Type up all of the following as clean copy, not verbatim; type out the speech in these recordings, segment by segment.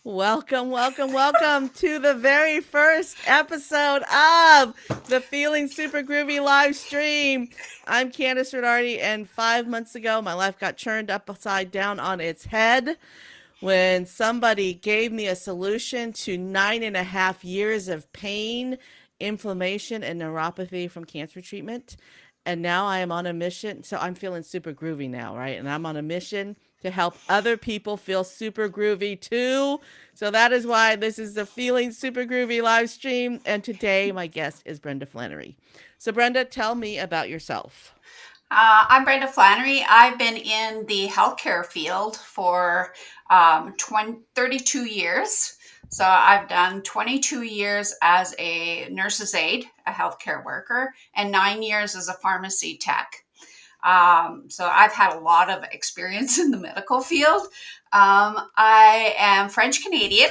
Welcome, welcome, welcome to the very first episode of the Feeling Super Groovy live stream. I'm Candice Renardi, and 5 months ago, my life got turned upside down on its head when somebody gave me a solution to 9.5 years of pain, inflammation, and neuropathy from cancer treatment. And now I am on a mission. So I'm feeling super groovy now, right? And I'm on a mission to help other people feel super groovy too. So that is why this is the Feeling Super Groovy live stream. And today, my guest is Brenda Flannery. So, Brenda, tell me about yourself. I'm Brenda Flannery. I've been in the healthcare field for 32 years. So I've done 22 years as a nurse's aide, a healthcare worker, and 9 years as a pharmacy tech. So I've had a lot of experience in the medical field. I am French Canadian,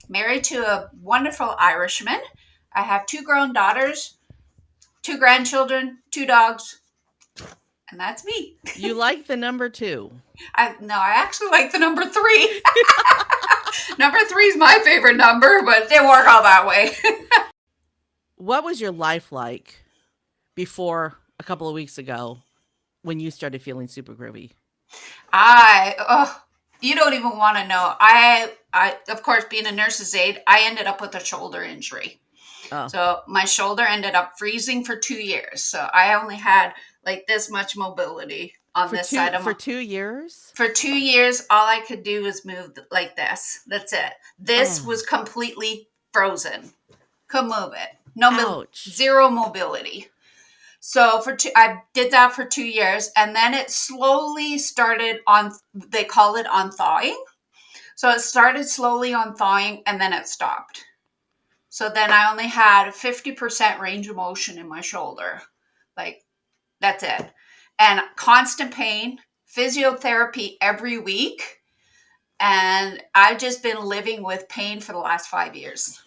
married to a wonderful Irishman. I have two grown daughters, two grandchildren, two dogs, and that's me. You like the number two. I actually like the number three. Number three is my favorite number, but it didn't work out that way. What was your life like before a couple of weeks ago when you started feeling super groovy? Oh, you don't even want to know. Of course, being a nurse's aide, I ended up with a shoulder injury. Oh, So my shoulder ended up freezing for 2 years. So I only had like this much mobility on for this two side of for my. 2 years? For 2 years, all I could do was move like this. That's it. This Oh, was completely frozen. Couldn't move it. No, ouch. zero mobility. So I did that for 2 years, and then it slowly started on. They call it on thawing. So it started slowly on thawing, and then it stopped. So then I only had 50% range of motion in my shoulder. Like that's it, and constant pain, physiotherapy every week, and I've just been living with pain for the last 5 years.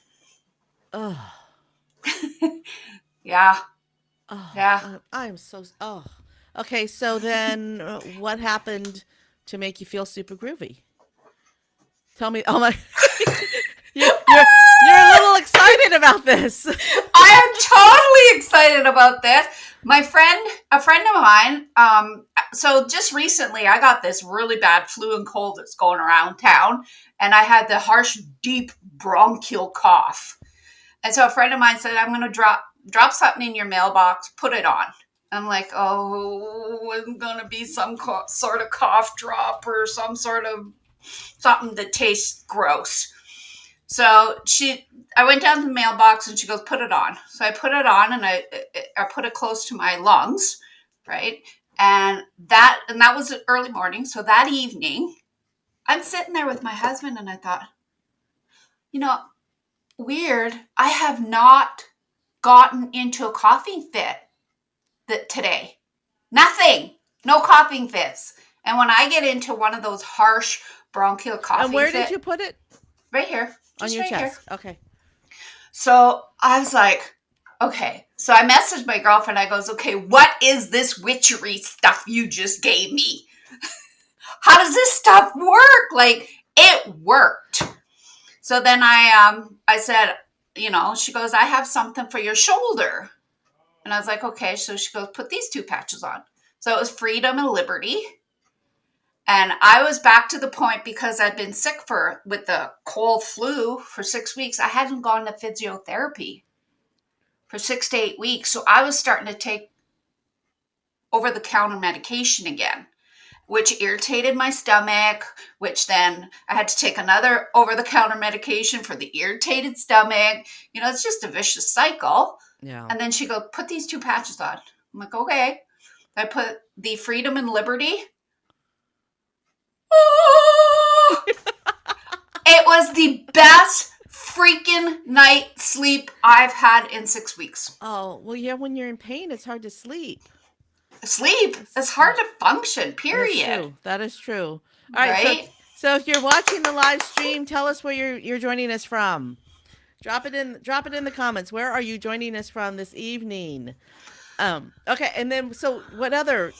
Oh, Yeah, oh, yeah. I'm so. Oh, okay. So then, what happened to make you feel super groovy? Tell me. Oh my, you're a little excited about this. I am totally excited about this. A friend of mine, so just recently I got this really bad flu and cold that's going around town, and I had the harsh, deep bronchial cough. And so a friend of mine said, I'm going to drop something in your mailbox, put it on. I'm like, oh, it's going to be some sort of cough drop or some sort of something that tastes gross. So I went down to the mailbox and she goes, put it on. So I put it on and I put it close to my lungs, right? And that was early morning. So that evening, I'm sitting there with my husband and I thought, you know, weird. I have not gotten into a coughing fit today. Nothing. No coughing fits. And when I get into one of those harsh bronchial And coughing where did fit, you put it? right here, On just your right here. chest. Okay. So I was like, okay. So I messaged my girlfriend. I goes, okay, what is this witchery stuff you just gave me? How does this stuff work? Like it worked. So then I said, she goes, I have something for your shoulder. And I was like, okay. So she goes, put these two patches on. So it was Freedom and Liberty. And I was back to the point because I'd been sick with the cold flu for 6 weeks. I hadn't gone to physiotherapy for 6 to 8 weeks. So I was starting to take over the counter medication again, which irritated my stomach, which then I had to take another over the counter medication for the irritated stomach. It's just a vicious cycle. Yeah. And then she goes, put these two patches on. I'm like, okay. I put the Freedom and Liberty. Oh, it was the best freaking night sleep I've had in 6 weeks. Oh, well, yeah, when you're in pain, it's hard to sleep. Sleep. It's It's, hard to function, that's period. true. That is true. All right, so Right? so if you're watching the live stream, tell us where you're joining us from. Drop it in the comments. Where are you joining us from this evening? Okay, and then so what other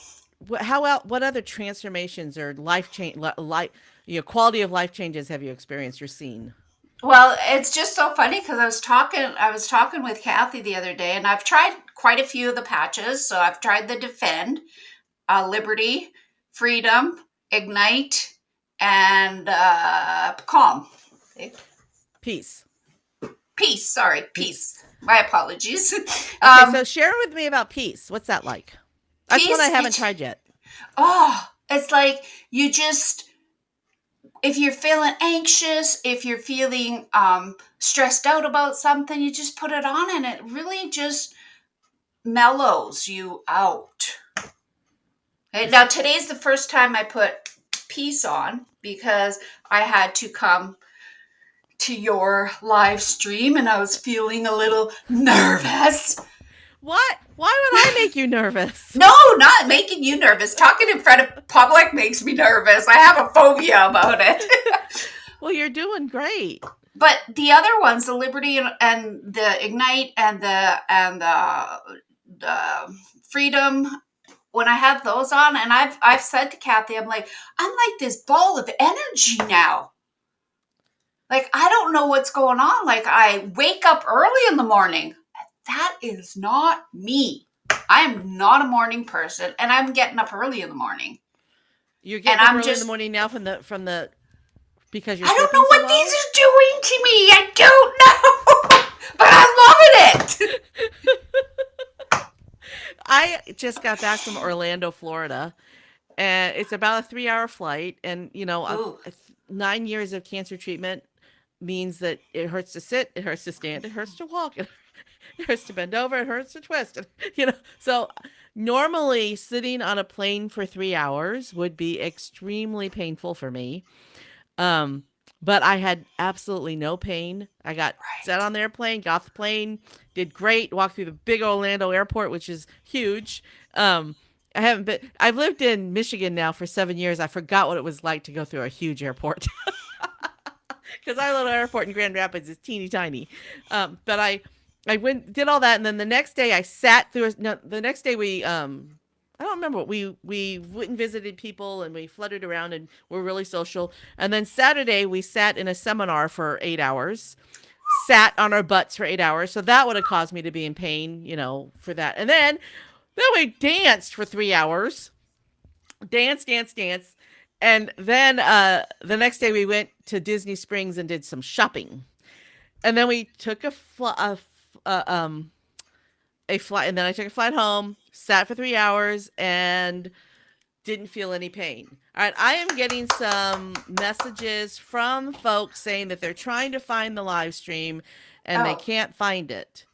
transformations or life change life quality of life changes have you experienced or seen? Well, it's just so funny because I was talking with Kathy the other day, and I've tried quite a few of the patches. So I've tried the Defend, Liberty, Freedom, Ignite, and Calm. Okay. Peace. Peace. Sorry, Peace. My apologies. Okay, so share with me about peace. What's that like? That's one I Peace. haven't tried yet. It's like you just, if you're feeling anxious, if you're feeling stressed out about something, you just put it on, and it really just mellows you out. Okay, now today's the first time I put Peace on because I had to come to your live stream and I was feeling a little nervous. What? Why would I make you nervous? No, not making you nervous. Talking in front of public makes me nervous. I have a phobia about it. Well, you're doing great. But the other ones, the Liberty and the Ignite and the Freedom, when I have those on, and I've said to Kathy, I'm like this ball of energy now. Like, I don't know what's going on. Like, I wake up early in the morning. That is not me. I am not a morning person, and I'm getting up early in the morning. You're getting up early in the morning now from the because you're. I don't know what these are doing to me. I don't know, but I'm loving it. I just got back from Orlando, Florida, and it's about a 3-hour flight. And 9 years of cancer treatment means that it hurts to sit, it hurts to stand, it hurts to walk, it hurts to bend over, it hurts to twist. So normally sitting on a plane for 3 hours would be extremely painful for me. But I had absolutely no pain. I got set on the airplane, got off the plane, did great, walked through the big Orlando airport, which is huge. I've lived in Michigan now for 7 years. I forgot what it was like to go through a huge airport. Because our little airport in Grand Rapids is teeny tiny. But I did all that. And then the next day I sat through, the next day I don't remember. We went and visited people and we fluttered around and we're really social. And then Saturday we sat in a seminar for 8 hours, sat on our butts for 8 hours. So that would have caused me to be in pain, for that. And then we danced for 3 hours, dance. And then the next day we went to Disney Springs and did some shopping. And then we took a flight, and then I took a flight home, sat for 3 hours, and didn't feel any pain. All right, I am getting some messages from folks saying that they're trying to find the live stream and they can't find it.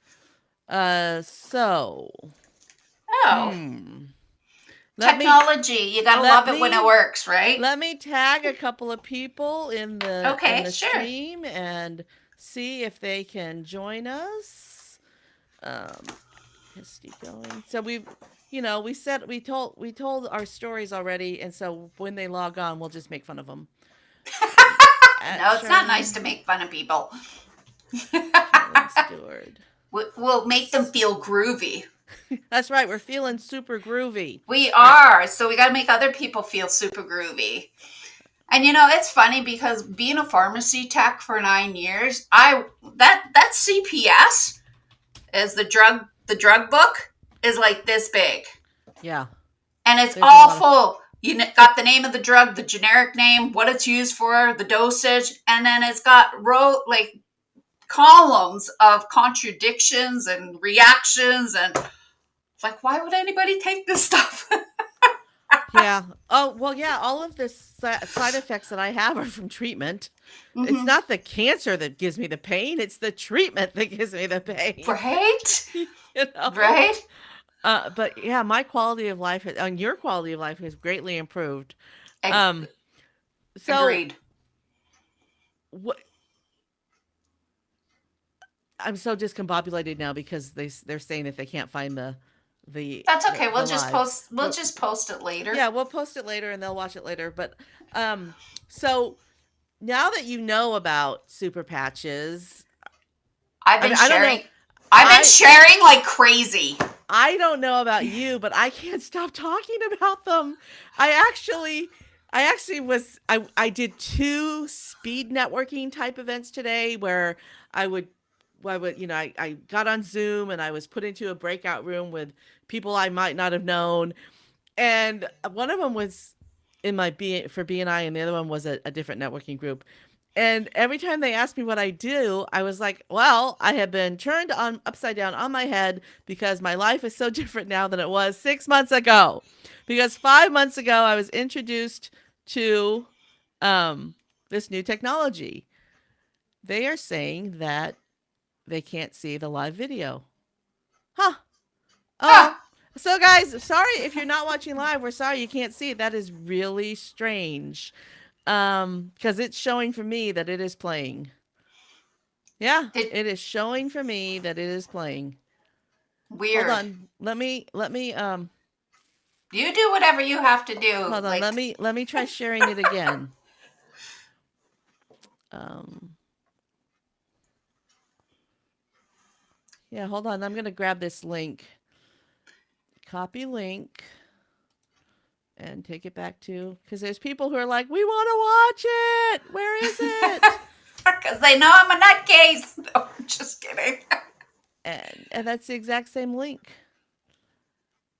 Technology, you gotta love it when it works, right? Let me tag a couple of people in the stream and see if they can join us. Let's keep going. So we told our stories already, and so when they log on, we'll just make fun of them. No, it's not nice to make fun of people. Stewart. We'll make them feel groovy. That's right. We're feeling super groovy. We are. So we got to make other people feel super groovy. And it's funny because being a pharmacy tech for 9 years, that CPS is the drug book is like this big. Yeah. And it's all full. You got the name of the drug, the generic name, what it's used for, the dosage, and then it's got columns of contradictions and reactions, and it's like, why would anybody take this stuff? Yeah. Oh, well, yeah. All of the side effects that I have are from treatment. Mm-hmm. It's not the cancer that gives me the pain. It's the treatment that gives me the pain. Right? Right? But yeah, my quality of life and your quality of life has greatly improved. Agreed. I'm so discombobulated now because they're saying that they can't find the. That's okay. We'll just post it later. Yeah, we'll post it later and they'll watch it later. But so now that you know about super patches, I've been sharing like crazy. I don't know about you, but I can't stop talking about them. I I actually I did two speed networking type events today where I would I got on Zoom and I was put into a breakout room with people I might not have known. And one of them was in my for BNI, and the other one was a different networking group. And every time they asked me what I do, I was like, well, I have been turned on upside down on my head because my life is so different now than it was 6 months ago. Because 5 months ago, I was introduced to this new technology. They are saying that they can't see the live video. Huh. Oh. Ah, So, guys, sorry if you're not watching live. We're sorry you can't see it. That is really strange. Because it's showing for me that it is playing. Yeah, did, it is showing for me that it is playing. Hold weird. on. Let me You do whatever you have to do. hold on. Like, Let me try sharing it again. Um yeah, hold on. I'm gonna grab this link. Copy link and take it back to because there's people who are like, we want to watch it. Where is it? because they know I'm a nutcase. No, just kidding. And that's the exact same link.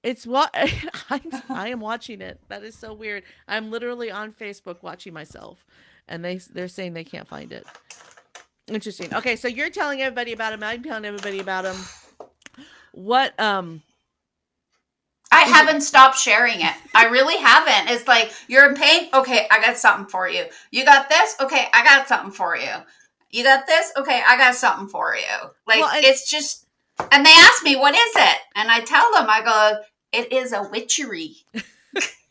It's what I am watching it. That is so weird. I'm literally on Facebook watching myself, and they're saying they can't find it. Interesting. Okay, so you're telling everybody about him. I'm telling everybody about him. What I is it? haven't stopped sharing it. I really haven't. It's like, you're in pain? Okay, I got something for you. You got this? Okay, I got something for you. You got this? Okay, I got something for you. Like, Well, and it's just, and they ask me, what is it? And I tell them, I go, it is a witchery.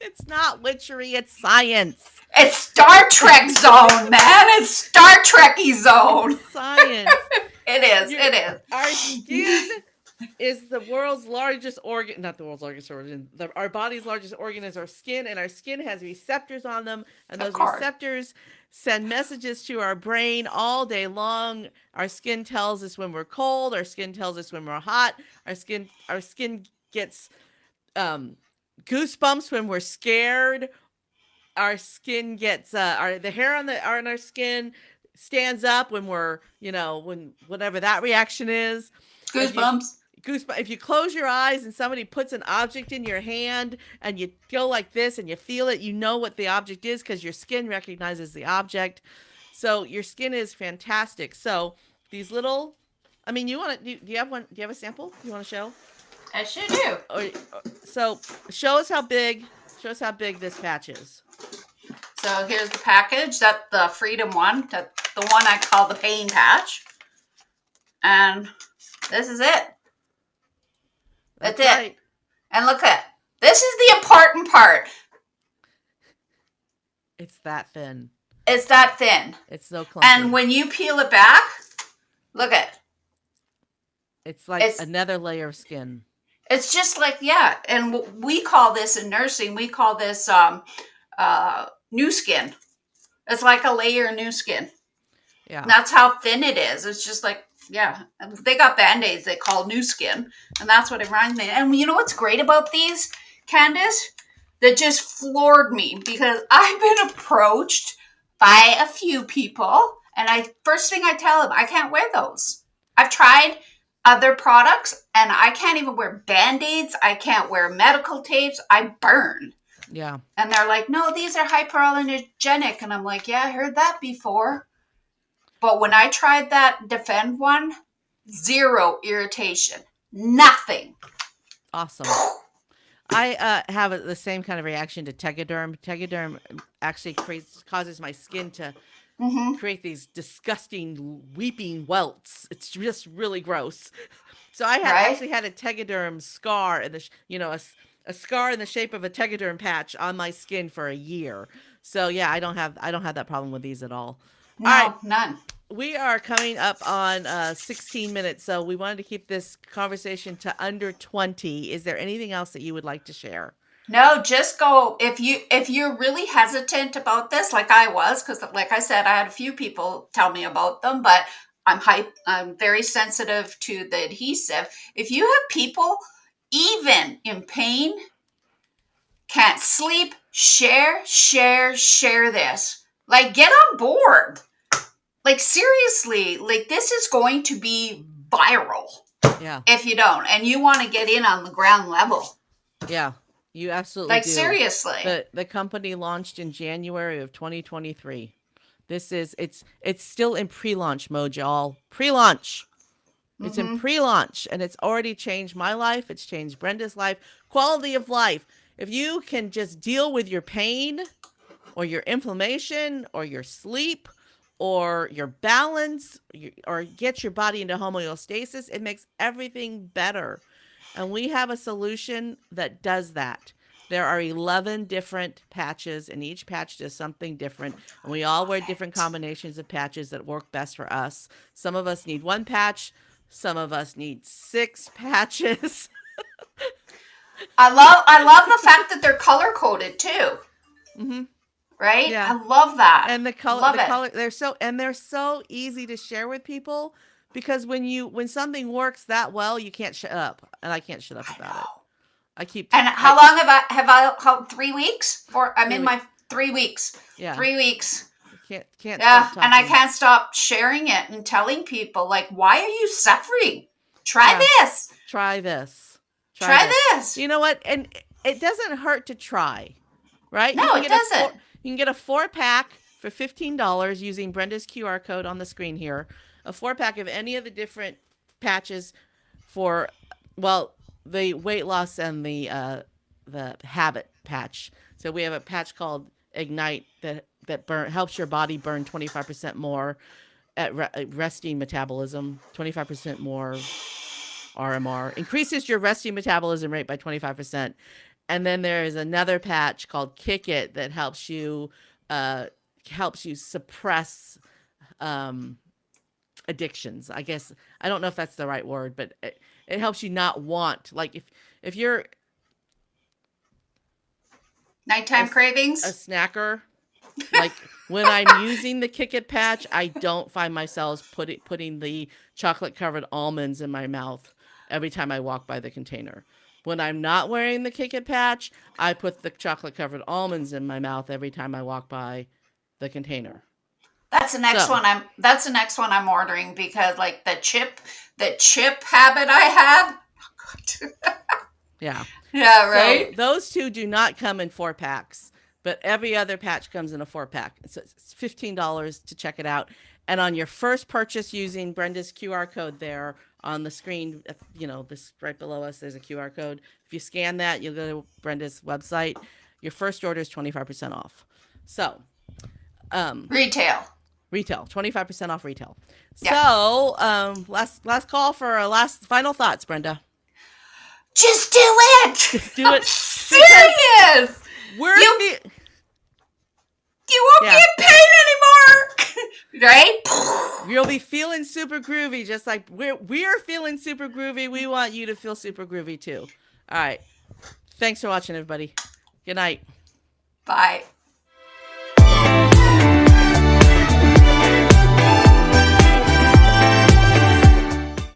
it's not witchery. It's science. It's Star Trek zone, man. It's Star Trekky zone. It's science. It is. You're, It is. our skin is the world's largest organ, not the world's largest organ. Our body's largest organ is our skin, and our skin has receptors on them, and Of those course. receptors send messages to our brain all day long. Our skin tells us when we're cold. Our skin tells us when we're hot. Our skin gets goosebumps when we're scared. Our skin gets the hair on our skin stands up when we're when whatever that reaction is. If you Goosebumps. if you close your eyes and somebody puts an object in your hand and you go like this and you feel it, you know what the object is because your skin recognizes the object. So your skin is fantastic. So these little, I mean, you want to do you have one? Do you have a sample you want to show? I sure do. So show us how big. Show us how big this patch is. So here's the package. That's the Freedom one. That's the one I call the pain patch. And this is it. That's it. Right. And look at, this is the important part. It's that thin. It's that thin. It's so clunky. And when you peel it back, look at, it's like another layer of skin. it's just like, yeah. And we call this in nursing, we call this new skin. It's like a layer of new skin. Yeah. And that's how thin it is. It's just like, yeah. They got Band-Aids they call new skin. And that's what it reminds me. And you know what's great about these, Candace? That just floored me because I've been approached by a few people. And first thing I tell them, I can't wear those. I've tried other products and I can't even wear Band-Aids. I can't wear medical tapes. I burn. Yeah. And they're like, no, these are hyperallergenic. And I'm like, yeah, I heard that before. But when I tried that Defend one, zero irritation. Nothing. Awesome. I have the same kind of reaction to Tegaderm. Tegaderm actually causes my skin to create these disgusting weeping welts. It's just really gross. So I actually had a Tegaderm scar in the a scar in the shape of a Tegaderm patch on my skin for a year. So yeah, I don't have that problem with these at all. No, all right. None. We are coming up on 16 minutes, so we wanted to keep this conversation to under 20. Is there anything else that you would like to share? No, just go. If you're really hesitant about this, like I was, because like I said, I had a few people tell me about them, but I'm very sensitive to the adhesive. If you have people even in pain, can't sleep, share, share this. Like, get on board. Like, seriously, like, this is going to be viral. Yeah. If you don't, and you want to get in on the ground level. Yeah. You absolutely Like, do. seriously. The company launched in January of 2023. It's still in pre-launch mode, y'all. Pre-launch. It's in pre-launch, and it's already changed my life. It's changed Brenda's life, quality of life. If you can just deal with your pain or your inflammation or your sleep or your balance or get your body into homeostasis, it makes everything better. And we have a solution that does that. There are 11 different patches, and each patch does something different. And we all wear different combinations of patches that work best for us. Some of us need one patch. Some of us need 6 patches. I love the fact that they're color coded too. Mm-hmm. Right? Yeah. I love that. And the color, love the it. color, they're so easy to share with people because when something works that well, you can't shut up, and I can't shut up about it. I keep. And how long have I 3 weeks? I'm in my 3 weeks. Yeah. 3 weeks. Can't Yeah, stop talking. and I can't stop sharing it and telling people, like, why are you suffering? Try this. Try this. Try this. You know what? And it doesn't hurt to try, right? No, it doesn't. You can get a 4-pack for $15 using Brenda's QR code on the screen here. A 4-pack of any of the different patches for, well, the weight loss and the habit patch. So we have a patch called Ignite that helps your body burn 25% more at resting metabolism, 25% more RMR, increases your resting metabolism rate by 25%. And then there is another patch called Kick It that helps you suppress addictions. I guess I don't know if that's the right word, but it helps you not want, like, if you're nighttime cravings, a snacker, like when I'm using the Kick It patch, I don't find myself putting the chocolate covered almonds in my mouth every time I walk by the container. When I'm not wearing the Kick It patch, I put the chocolate covered almonds in my mouth every time I walk by the container. That's the next one I'm ordering, because like the chip habit I have. Yeah. Yeah, right. So those two do not come in 4-packs, but every other patch comes in a 4-pack. So it's $15 to check it out. And on your first purchase using Brenda's QR code there on the screen, this right below us, there's a QR code. If you scan that, you'll go to Brenda's website. Your first order is 25% off. So, retail, 25% off retail. Yeah. So, last call for our final thoughts, Brenda. Just do it. Just do it. Serious. You won't be in pain anymore, right? You'll be feeling super groovy, just like we're feeling super groovy. We want you to feel super groovy too. All right. Thanks for watching, everybody. Good night. Bye.